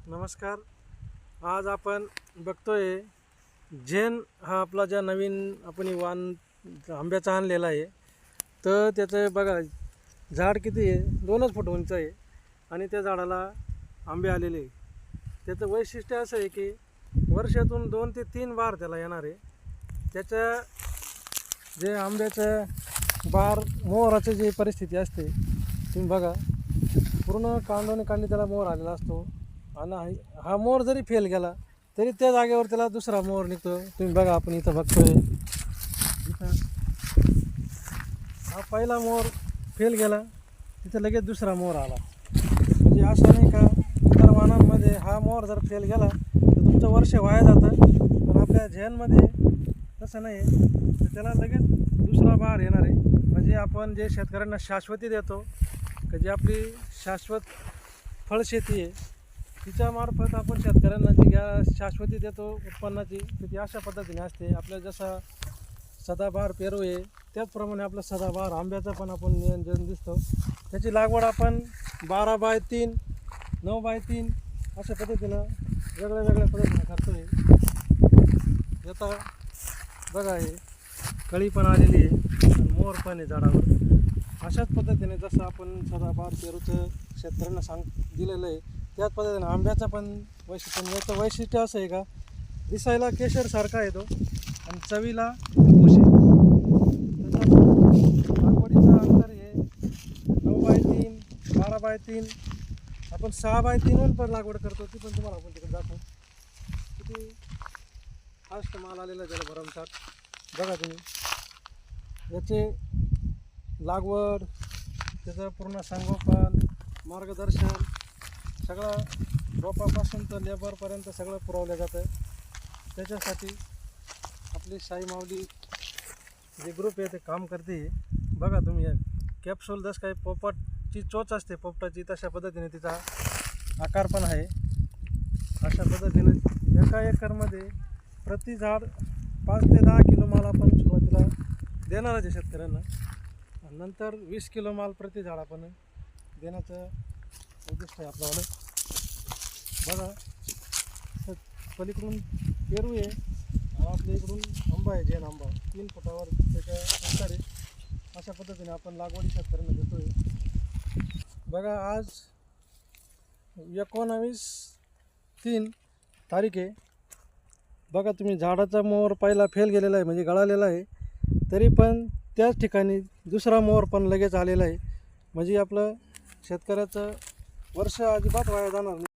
नमस्कार. आज आपण बघतोय झेन हा आपला ज्या नवीन आपण वाण आंब्याचा आणलेला आहे. तर त्याचं बघा झाड किती आहे, 2च फूट उंच आहे आणि त्या झाडाला आंबे आलेले आहे. त्याचं वैशिष्ट्य असं आहे की वर्षातून 2 ते 3 बार त्याला येणार आहे. त्याच्या जे आंब्याचं बार मोहराची जी परिस्थिती असते तुम्ही बघा, पूर्ण कांडोने कांडी त्याला मोहर आलेला असतो आणि हा मोर जरी फेल गेला तरी त्या जागेवर त्याला दुसरा मोर निघतो. तुम्ही बघा, आपण इथं बघतोय, इथं हा पहिला मोर फेल गेला, तिथं लगेच दुसरा मोर आला. म्हणजे असं नाही का इतर वाणांमध्ये हा मोर जर फेल गेला तर तुमचं वर्ष वाया जातं, पण आपल्या झेनमध्ये तसं नाही आहे. तर त्याला लगेच दुसरा बार येणार आहे. म्हणजे आपण जे शेतकऱ्यांना शाश्वती देतो की जी आपली शाश्वत फळशेती आहे, तिच्यामार्फत आपण शेतकऱ्यांना जी शाश्वती देतो उत्पन्नाची, तर ती अशा पद्धतीने असते. आपल्या जसा सदाबहार पेरू आहे त्याचप्रमाणे आपलं सदाबहार आंब्याचं पण आपण नियोजन दिसतो. त्याची लागवड आपण 12x3, 9x3 अशा पद्धतीनं वेगळ्या पद्धतीने करतो आहे. आता बघा, हे कळी पण आलेली आहे आणि मोर पण आहे झाडावर. अशाच पद्धतीने जसं आपण सदाबहार पेरूचं शेतकऱ्यांना दिलेलं आहे, त्याच पद्धतीने आंब्याचं पण वैशिष्ट्य. याचं वैशिष्ट्य असं आहे का, दिसायला केशरसारखा येतो आणि चवीला हापूस आहे. लागवडीचं अंतर हे 9x3, 12x3, आपण 6x3 पण लागवड करतो. ती पण तुम्हाला आपण तिकडे दाखवू. किती फास्ट माल आलेला त्याला भरमसाठ. बघा तुम्ही याचे लागवड, त्याचं पूर्ण संगोपन, मार्गदर्शन सगळं रोपापासून तर लेबरपर्यंत सगळं पुरवलं जातं. त्याच्यासाठी आपली साई माऊली जे ग्रुप आहे ते काम करते. बघा तुम्ही, कॅप्सूल जसं काही पोपटची चोच असते पोपटाची, तशा पद्धतीने तिचा आकार पण आहे. अशा पद्धतीने एका एकरमध्ये प्रति झाड 5 ते 10 किलो माल आपण सुरुवातीला देणारच आहे शेतकऱ्यांना. नंतर 20 किलो माल प्रति झाड आपण देण्याचं उद्दिष्ट आहे आपल्याला. बघा, पलीकडून पेरू आहे, आपल्या इकडून आंबा आहे, झेन आंबा 3 फुटावर त्याच्या अंतर आहे. अशा पद्धतीने आपण लागवडी शेतकऱ्यांना देतोय. बघा, आज 19/3 तारीख आहे. बघा तुम्ही, झाडाचा मोहर पहिला फेल गेलेला आहे, म्हणजे गळालेला आहे, तरी पण त्याच ठिकाणी दुसरा मोहर पण लगेच आलेला आहे. म्हणजे आपलं शेतकऱ्याचं वर्ष अजिबात वाया जाणार नाही.